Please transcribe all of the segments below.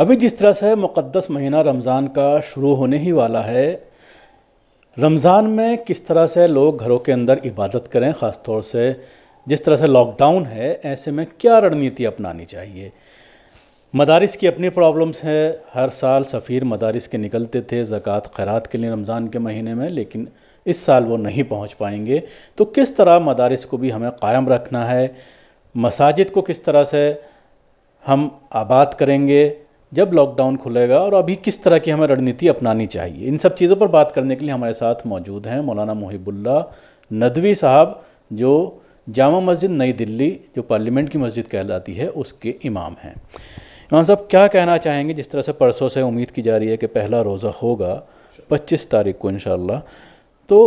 ابھی جس طرح سے مقدس مہینہ رمضان کا شروع ہونے ہی والا ہے، رمضان میں کس طرح سے لوگ گھروں کے اندر عبادت کریں، خاص طور سے جس طرح سے لاک ڈاؤن ہے، ایسے میں کیا رڑنیتی اپنانی چاہیے؟ مدارس کی اپنی پرابلمس ہے، ہر سال سفیر مدارس کے نکلتے تھے زکوٰۃ خیرات کے لیے رمضان کے مہینے میں، لیکن اس سال وہ نہیں پہنچ پائیں گے۔ تو کس طرح مدارس کو بھی ہمیں قائم رکھنا ہے، مساجد کو کس طرح سے ہم آباد کریں گے جب لاک ڈاؤن کھلے گا، اور ابھی کس طرح کی ہمیں رڑنیتی اپنانی چاہیے؟ ان سب چیزوں پر بات کرنے کے لیے ہمارے ساتھ موجود ہیں مولانا محب اللہ ندوی صاحب، جو جامع مسجد نئی دلی، جو پارلیمنٹ کی مسجد کہلاتی ہے، اس کے امام ہیں۔ امام صاحب کیا کہنا چاہیں گے؟ جس طرح سے پرسوں سے امید کی جا رہی ہے کہ پہلا روزہ ہوگا 25 تاریخ کو انشاءاللہ، تو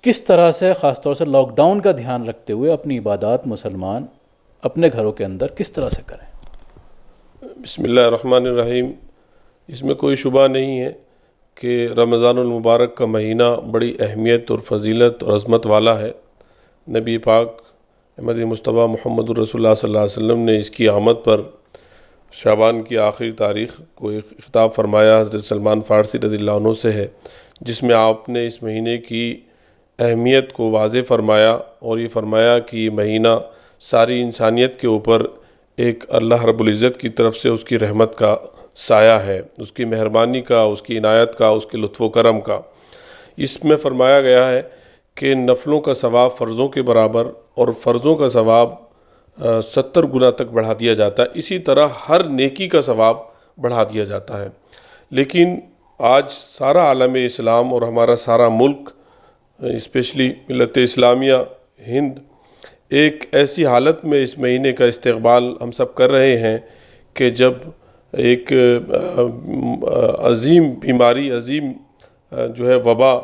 کس طرح سے خاص طور سے لاک ڈاؤن کا دھیان رکھتے ہوئے اپنی عبادات مسلمان اپنے گھروں کے اندر کس طرح سے کریں؟ بسم اللہ الرحمن الرحیم۔ اس میں کوئی شبہ نہیں ہے کہ رمضان المبارک کا مہینہ بڑی اہمیت اور فضیلت اور عظمت والا ہے۔ نبی پاک احمد مصطفیٰ محمد الرسول اللہ صلی اللہ علیہ وسلم نے اس کی آمد پر شعبان کی آخری تاریخ کو ایک خطاب فرمایا، حضرت سلمان فارسی رضی اللہ عنہ سے ہے، جس میں آپ نے اس مہینے کی اہمیت کو واضح فرمایا، اور یہ فرمایا کہ یہ مہینہ ساری انسانیت کے اوپر ایک اللہ رب العزت کی طرف سے اس کی رحمت کا سایہ ہے، اس کی مہربانی کا، اس کی عنایت کا، اس کے لطف و کرم کا۔ اس میں فرمایا گیا ہے کہ نفلوں کا ثواب فرضوں کے برابر، اور فرضوں کا ثواب 70 گنا تک بڑھا دیا جاتا ہے۔ اسی طرح ہر نیکی کا ثواب بڑھا دیا جاتا ہے۔ لیکن آج سارا عالم اسلام اور ہمارا سارا ملک، اسپیشلی ملت اسلامیہ ہند، ایک ایسی حالت میں اس مہینے کا استقبال ہم سب کر رہے ہیں کہ جب ایک عظیم بیماری، عظیم جو ہے وبا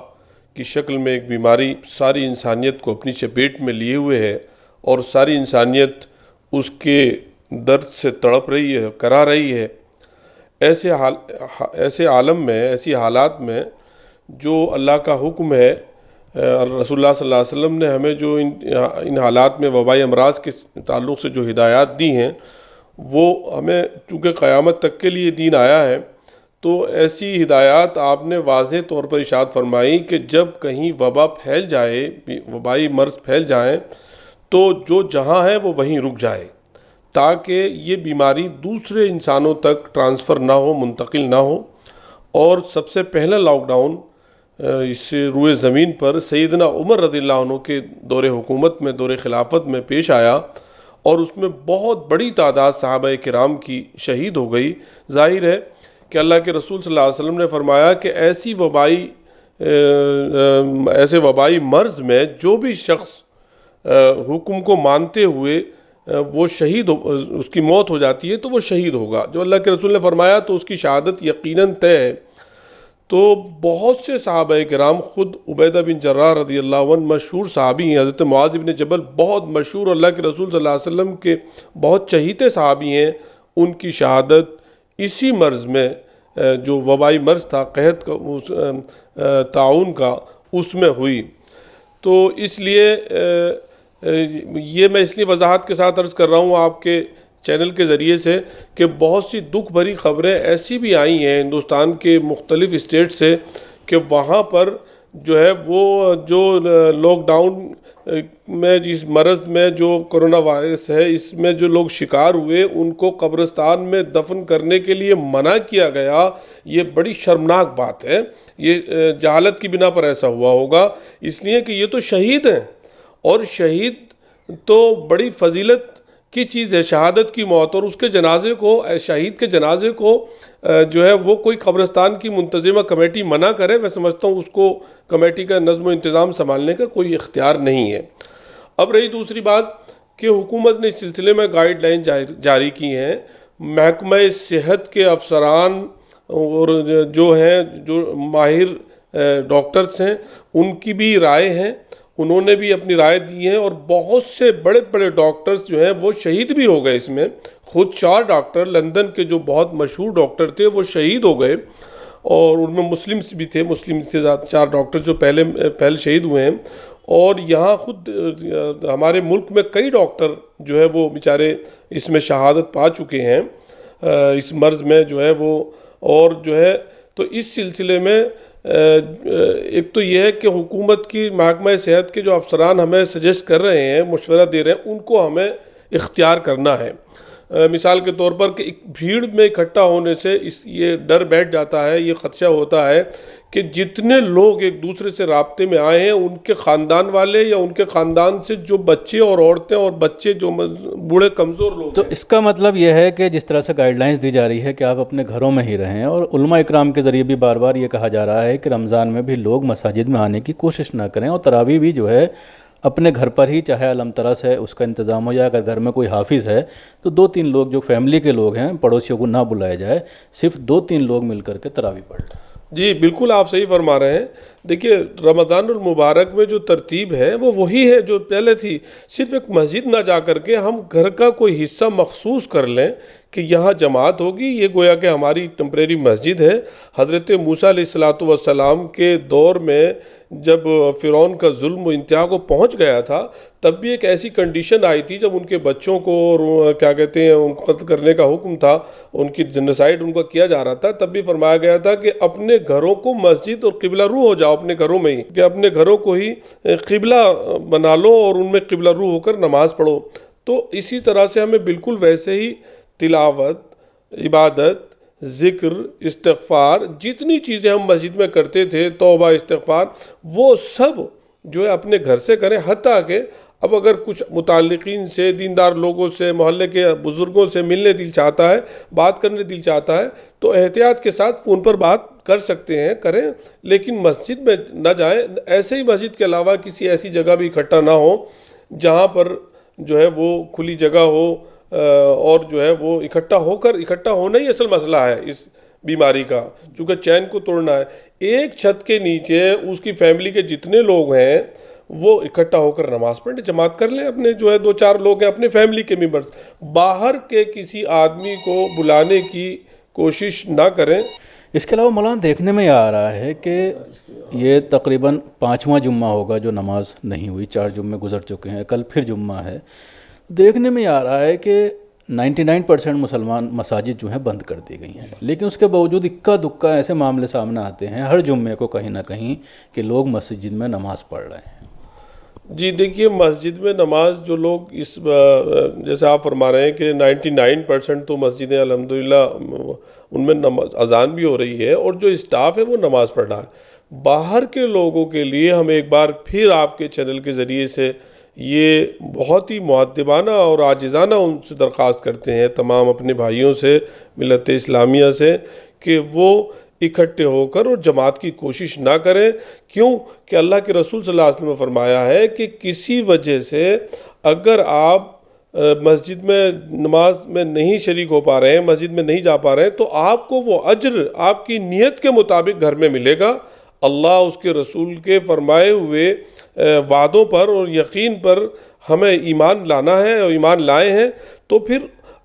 کی شکل میں ایک بیماری ساری انسانیت کو اپنی چپیٹ میں لیے ہوئے ہے، اور ساری انسانیت اس کے درد سے تڑپ رہی ہے، کرا رہی ہے۔ ایسے عالم میں، ایسی حالات میں جو اللہ کا حکم ہے، رسول اللہ صلی اللہ علیہ وسلم نے ہمیں جو ان حالات میں وبائی امراض کے تعلق سے جو ہدایات دی ہیں، وہ ہمیں چونکہ قیامت تک کے لیے دین آیا ہے، تو ایسی ہدایات آپ نے واضح طور پر ارشاد فرمائی کہ جب کہیں وبا پھیل جائے، وبائی مرض پھیل جائیں، تو جو جہاں ہے وہ وہیں رک جائے، تاکہ یہ بیماری دوسرے انسانوں تک ٹرانسفر نہ ہو، منتقل نہ ہو۔ اور سب سے پہلا لاک ڈاؤن اس روئے زمین پر سیدنا عمر رضی اللہ عنہ کے دور حکومت میں، دور خلافت میں پیش آیا، اور اس میں بہت بڑی تعداد صحابہ کرام کی شہید ہو گئی۔ ظاہر ہے کہ اللہ کے رسول صلی اللہ علیہ وسلم نے فرمایا کہ ایسے وبائی مرض میں جو بھی شخص حکم کو مانتے ہوئے وہ شہید اس کی موت ہو جاتی ہے تو وہ شہید ہوگا۔ جو اللہ کے رسول نے فرمایا تو اس کی شہادت یقیناً طے ہے۔ تو بہت سے صحابہ کرام، خود عبیدہ بن جراح رضی اللہ عنہ مشہور صحابی ہیں، حضرت معاذ بن جبل بہت مشہور اللہ کے رسول صلی اللہ علیہ وسلم کے بہت چہیتے صحابی ہیں، ان کی شہادت اسی مرض میں، جو وبائی مرض تھا قحط کا، طاعون کا، اس میں ہوئی۔ تو اس لیے یہ میں اس لیے وضاحت کے ساتھ عرض کر رہا ہوں آپ کے چینل کے ذریعے سے کہ بہت سی دکھ بھری خبریں ایسی بھی آئی ہیں ہندوستان کے مختلف اسٹیٹ سے کہ وہاں پر جو ہے وہ جو لاک ڈاؤن میں، جس مرض میں جو کرونا وائرس ہے، اس میں جو لوگ شکار ہوئے ان کو قبرستان میں دفن کرنے کے لیے منع کیا گیا۔ یہ بڑی شرمناک بات ہے۔ یہ جہالت کی بنا پر ایسا ہوا ہوگا، اس لیے کہ یہ تو شہید ہیں، اور شہید تو بڑی فضیلت کی چیز ہے، شہادت کی موت، اور اس کے جنازے کو، شہید کے جنازے کو جو ہے وہ کوئی قبرستان کی منتظمہ کمیٹی منع کرے، میں سمجھتا ہوں اس کو کمیٹی کا نظم و انتظام سنبھالنے کا کوئی اختیار نہیں ہے۔ اب رہی دوسری بات کہ حکومت نے اس سلسلے میں گائیڈ لائن جاری کی ہیں۔ محکمہ صحت کے افسران اور جو ہیں، جو ماہر ڈاکٹرز ہیں، ان کی بھی رائے ہیں، انہوں نے بھی اپنی رائے دی ہیں، اور بہت سے بڑے بڑے ڈاکٹرز جو ہیں وہ شہید بھی ہو گئے۔ اس میں خود 4 ڈاکٹر لندن کے جو بہت مشہور ڈاکٹر تھے وہ شہید ہو گئے، اور ان میں مسلمس بھی تھے، مسلم سے 4 ڈاکٹر جو پہلے شہید ہوئے ہیں۔ اور یہاں خود ہمارے ملک میں کئی ڈاکٹر جو ہے وہ بیچارے اس میں شہادت پا چکے ہیں۔ اس مرض میں جو ہے وہ، اور جو ہے تو اس سلسلے میں ایک تو یہ ہے کہ حکومت کی محکمہ صحت کے جو افسران ہمیں سجیسٹ کر رہے ہیں، مشورہ دے رہے ہیں، ان کو ہمیں اختیار کرنا ہے۔ مثال کے طور پر کہ ایک بھیڑ میں اکٹھا ہونے سے یہ ڈر بیٹھ جاتا ہے، یہ خدشہ ہوتا ہے کہ جتنے لوگ ایک دوسرے سے رابطے میں آئے ہیں، ان کے خاندان والے یا ان کے خاندان سے جو بچے اور عورتیں اور بچے جو بوڑھے کمزور لوگ تو اس کا مطلب یہ ہے کہ جس طرح سے گائیڈ لائنز دی جا رہی ہے کہ آپ اپنے گھروں میں ہی رہیں، اور علماء اکرام کے ذریعے بھی بار بار یہ کہا جا رہا ہے کہ رمضان میں بھی لوگ مساجد میں آنے کی کوشش نہ کریں، اور تراویح بھی جو ہے اپنے گھر پر ہی، چاہے الحمدللہ سے اس کا انتظام ہو، یا اگر گھر میں کوئی حافظ ہے تو 2-3 لوگ جو فیملی کے لوگ ہیں، پڑوسیوں کو نہ بلایا جائے، صرف 2-3 لوگ مل کر کے تراویح پڑھ لیں۔ جی بالکل آپ صحیح فرما رہے ہیں۔ دیکھیے رمضان المبارک میں جو ترتیب ہے وہ وہی ہے جو پہلے تھی، صرف ایک مسجد نہ جا کر کے ہم گھر کا کوئی حصہ مخصوص کر لیں کہ یہاں جماعت ہوگی، یہ گویا کہ ہماری ٹیمپریری مسجد ہے۔ حضرت موسیٰ علیہ السلام کے دور میں جب فرعون کا ظلم و انتہا کو پہنچ گیا تھا، تب بھی ایک ایسی کنڈیشن آئی تھی جب ان کے بچوں کو اور کیا کہتے ہیں ان کو قتل کرنے کا حکم تھا، ان کی جنوسائیڈ ان کا کیا جا رہا تھا، تب بھی فرمایا گیا تھا کہ اپنے گھروں کو مسجد اور قبلہ رو ہو جاؤ، اپنے گھروں میں ہی، کہ اپنے گھروں کو ہی قبلہ بنا لو اور ان میں قبلہ رو ہو کر نماز پڑھو۔ تو اسی طرح سے ہمیں بالکل ویسے ہی تلاوت، عبادت، ذکر، استغفار، جتنی چیزیں ہم مسجد میں کرتے تھے، توبہ، استغفار، وہ سب جو ہے اپنے گھر سے کریں۔ حتیٰ کہ اب اگر کچھ متعلقین سے، دیندار لوگوں سے، محلے کے بزرگوں سے ملنے دل چاہتا ہے، بات کرنے دل چاہتا ہے، تو احتیاط کے ساتھ فون پر بات کر سکتے ہیں، کریں، لیکن مسجد میں نہ جائیں۔ ایسے ہی مسجد کے علاوہ کسی ایسی جگہ بھی اکٹھا نہ ہو جہاں پر جو ہے وہ کھلی جگہ ہو، اور جو ہے وہ اکٹھا ہونا ہی اصل مسئلہ ہے اس بیماری کا، چونکہ چین کو توڑنا ہے۔ ایک چھت کے نیچے اس کی فیملی کے جتنے لوگ ہیں وہ اکٹھا ہو کر نماز پڑھیں، جماعت کر لیں، اپنے جو ہے 2-4 لوگ ہیں اپنے فیملی کے ممبرز، باہر کے کسی آدمی کو بلانے کی کوشش نہ کریں۔ اس کے علاوہ مولانا دیکھنے میں یہ آ رہا ہے کہ یہ تقریباً 5واں جمعہ ہوگا جو نماز نہیں ہوئی، 4 جمعے گزر چکے ہیں، کل پھر جمعہ ہے۔ دیکھنے میں یہ آ رہا ہے کہ 99% مسلمان مساجد جو ہیں بند کر دی گئی ہیں، لیکن اس کے باوجود اکا دکا ایسے معاملے سامنے آتے ہیں ہر جمعے کو کہیں نہ کہیں کہ لوگ مسجد میں نماز پڑھ رہے ہیں۔ جی دیکھیے مسجد میں نماز جو لوگ جیسے آپ فرما رہے ہیں کہ 99% تو مسجدیں الحمدللہ ان میں اذان بھی ہو رہی ہے اور جو اسٹاف ہے وہ نماز پڑھ رہا ہے۔ باہر کے لوگوں کے لیے ہم ایک بار پھر آپ کے چینل کے ذریعے سے یہ بہت ہی مؤدبانہ اور عاجزانہ ان سے درخواست کرتے ہیں، تمام اپنے بھائیوں سے، ملت اسلامیہ سے، کہ وہ اکٹھے ہو کر اور جماعت کی کوشش نہ کریں۔ کیوں کہ اللہ کے رسول صلی اللہ علیہ وسلم نے فرمایا ہے کہ کسی وجہ سے اگر آپ مسجد میں نماز میں نہیں شریک ہو پا رہے ہیں، مسجد میں نہیں جا پا رہے ہیں، تو آپ کو وہ اجر آپ کی نیت کے مطابق گھر میں ملے گا۔ اللہ اس کے رسول کے فرمائے ہوئے وعدوں پر اور یقین پر ہمیں ایمان لانا ہے اور ایمان لائے ہیں۔ تو پھر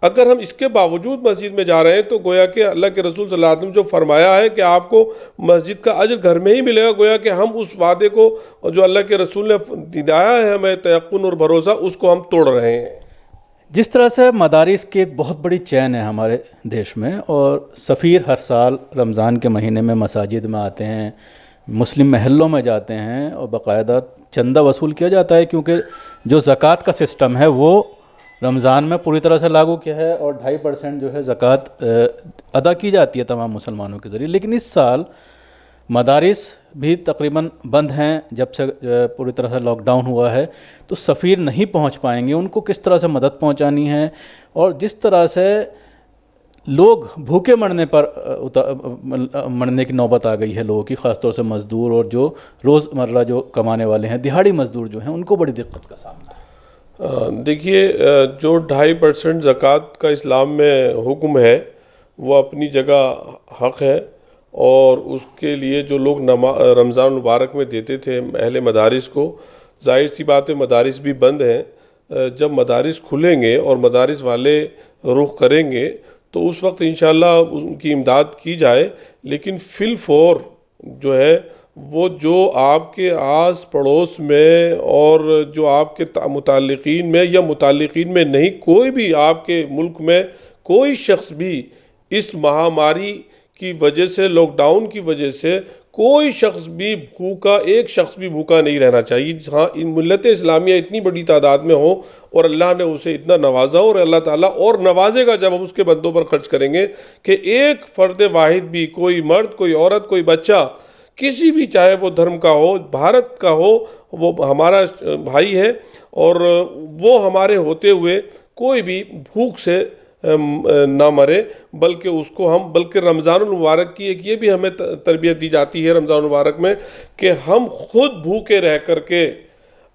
اگر ہم اس کے باوجود مسجد میں جا رہے ہیں تو گویا کہ اللہ کے رسول صلی اللہ علیہ وسلم جو فرمایا ہے کہ آپ کو مسجد کا اجر گھر میں ہی ملے گا، گویا کہ ہم اس وعدے کو جو اللہ کے رسول نے دیا ہے ہمیں تیقن اور بھروسہ، اس کو ہم توڑ رہے ہیں۔ جس طرح سے مدارس کی ایک بہت بڑی چین ہے ہمارے دیش میں، اور سفیر ہر سال رمضان کے مہینے میں مساجد میں آتے ہیں، مسلم محلوں میں جاتے ہیں اور باقاعدہ چندہ وصول کیا جاتا ہے، کیونکہ جو زکوٰۃ کا سسٹم ہے وہ رمضان میں پوری طرح سے لاگو کیا ہے، اور 2.5% جو ہے زکوٰۃ ادا کی جاتی ہے تمام مسلمانوں کے ذریعے۔ لیکن اس سال مدارس بھی تقریباً بند ہیں، جب سے پوری طرح سے لاک ڈاؤن ہوا ہے، تو سفیر نہیں پہنچ پائیں گے۔ ان کو کس طرح سے مدد پہنچانی ہے، اور جس طرح سے لوگ بھوکے مرنے کی نوبت آ گئی ہے لوگوں کی، خاص طور سے مزدور اور جو روزمرہ جو کمانے والے ہیں، دہاڑی مزدور جو ہیں، ان کو بڑی دقت کا سامنا ہے۔ دیکھیے جو 2.5% زکوٰۃ کا اسلام میں حکم ہے وہ اپنی جگہ حق ہے، اور اس کے لیے جو لوگ رمضان المبارک میں دیتے تھے اہل مدارس کو، ظاہر سی بات ہے مدارس بھی بند ہیں۔ جب مدارس کھلیں گے اور مدارس والے رخ کریں گے تو اس وقت انشاءاللہ ان کی امداد کی جائے، لیکن فی الفور جو ہے وہ جو آپ کے آس پڑوس میں اور جو آپ کے متعلقین میں یا متعلقین میں نہیں، کوئی بھی آپ کے ملک میں کوئی شخص بھی اس مہاماری کی وجہ سے، لاک ڈاؤن کی وجہ سے کوئی شخص بھی بھوکا، ایک شخص بھی بھوکا نہیں رہنا چاہیے. ہاں ملت اسلامیہ اتنی بڑی تعداد میں ہو اور اللہ نے اسے اتنا نوازا، اور اللہ تعالیٰ اور نوازے گا جب ہم اس کے بندوں پر خرچ کریں گے، کہ ایک فرد واحد بھی، کوئی مرد، کوئی عورت، کوئی بچہ، کسی بھی، چاہے وہ دھرم کا ہو، بھارت کا ہو، وہ ہمارا بھائی ہے، اور وہ ہمارے ہوتے ہوئے کوئی بھی بھوک سے نہ مرے، بلکہ اس کو ہم، بلکہ رمضان المبارک کی ایک یہ بھی ہمیں تربیت دی جاتی ہے رمضان المبارک میں، کہ ہم خود بھوکے رہ کر کے،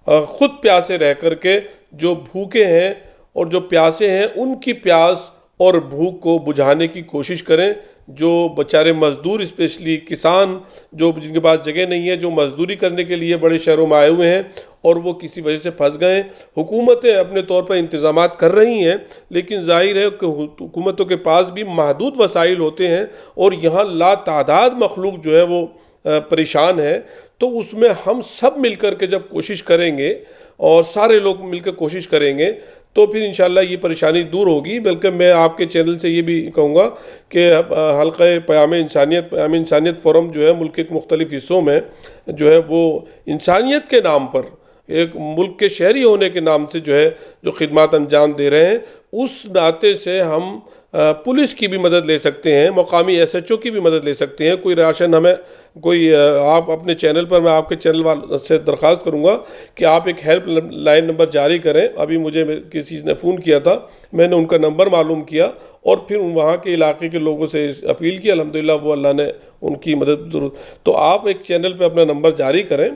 خود پیاسے رہ کر کے، جو بھوکے ہیں اور جو پیاسے ہیں ان کی پیاس اور بھوک کو بجھانے کی کوشش کریں. جو بیچارے مزدور، اسپیشلی کسان، جو جن کے پاس جگہ نہیں ہے، جو مزدوری کرنے کے لیے بڑے شہروں میں آئے ہوئے ہیں اور وہ کسی وجہ سے پھنس گئے ہیں، حکومتیں اپنے طور پر انتظامات کر رہی ہیں، لیکن ظاہر ہے کہ حکومتوں کے پاس بھی محدود وسائل ہوتے ہیں، اور یہاں لا تعداد مخلوق جو ہے وہ پریشان ہے. تو اس میں ہم سب مل کر کے جب کوشش کریں گے، اور سارے لوگ مل کر کوشش کریں گے، تو پھر انشاءاللہ یہ پریشانی دور ہوگی. بلکہ میں آپ کے چینل سے یہ بھی کہوں گا کہ حلقہ پیام انسانیت فورم جو ہے ملک کے مختلف حصوں میں جو ہے وہ انسانیت کے نام پر، ایک ملک کے شہری ہونے کے نام سے جو ہے جو خدمات انجام دے رہے ہیں، اس ناطے سے ہم پولیس کی بھی مدد لے سکتے ہیں، مقامی ایس ایچ او کی بھی مدد لے سکتے ہیں. کوئی راشن ہمیں کوئی، آپ اپنے چینل پر، میں آپ کے چینل سے درخواست کروں گا کہ آپ ایک ہیلپ لائن نمبر جاری کریں. ابھی مجھے کسی نے فون کیا تھا، میں نے ان کا نمبر معلوم کیا اور پھر وہاں کے علاقے کے لوگوں سے اپیل کی. الحمدللہ وہ اللہ نے ان کی مدد ضرور. تو آپ ایک چینل پہ اپنا نمبر جاری کریں،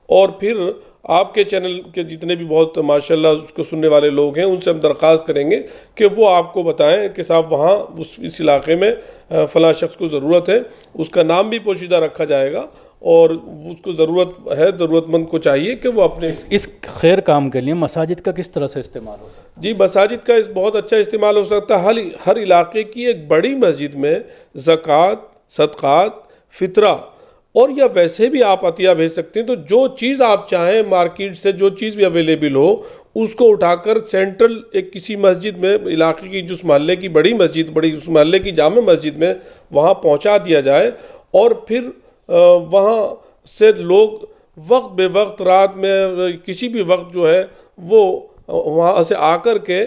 اور پھر آپ کے چینل کے جتنے بھی بہت ماشاءاللہ اس کو سننے والے لوگ ہیں، ان سے ہم درخواست کریں گے کہ وہ آپ کو بتائیں کہ صاحب وہاں اس علاقے میں فلاں شخص کو ضرورت ہے. اس کا نام بھی پوشیدہ رکھا جائے گا، اور اس کو ضرورت ہے، ضرورت مند کو چاہیے کہ وہ اپنے اس خیر کام کے لیے مساجد کا کس طرح سے استعمال ہو سکتا ہے؟ جی، مساجد کا بہت اچھا استعمال ہو سکتا ہے. ہر علاقے کی ایک بڑی مسجد میں زکوٰۃ، صدقات، فطرہ، اور یا ویسے بھی آپ عطیہ بھیج سکتے ہیں. تو جو چیز آپ چاہیں، مارکیٹ سے جو چیز بھی اویلیبل ہو، اس کو اٹھا کر سینٹرل ایک کسی مسجد میں، علاقے کی جس محلے کی بڑی مسجد، اس محلے کی جامع مسجد میں وہاں پہنچا دیا جائے، اور پھر وہاں سے لوگ وقت بے وقت، رات میں کسی بھی وقت جو ہے وہ وہاں سے آ کر کے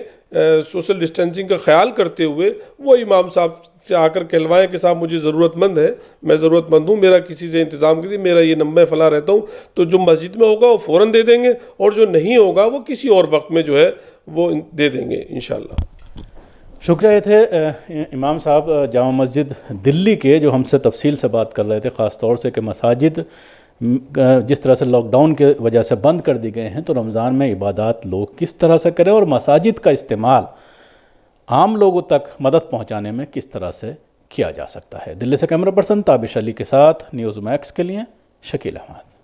سوشل ڈسٹینسنگ کا خیال کرتے ہوئے وہ امام صاحب سے آ کر کہلوائیں کہ صاحب مجھے ضرورت مند ہے، میں ضرورت مند ہوں، میرا کسی سے انتظام کیجیے، میرا یہ نمبر فلاں رہتا ہوں. تو جو مسجد میں ہوگا وہ فوراً دے دیں گے، اور جو نہیں ہوگا وہ کسی اور وقت میں جو ہے وہ دے دیں گے انشاءاللہ. شکریہ. یہ تھے امام صاحب جامع مسجد دلی کے، جو ہم سے تفصیل سے بات کر رہے تھے، خاص طور سے کہ مساجد جس طرح سے لاک ڈاؤن کی وجہ سے بند کر دی گئے ہیں، تو رمضان میں عبادات لوگ کس طرح سے کریں، اور مساجد کا استعمال عام لوگوں تک مدد پہنچانے میں کس طرح سے کیا جا سکتا ہے. دلی سے کیمرہ پرسن تابش علی کے ساتھ نیوز میکس کے لیے شکیل احمد.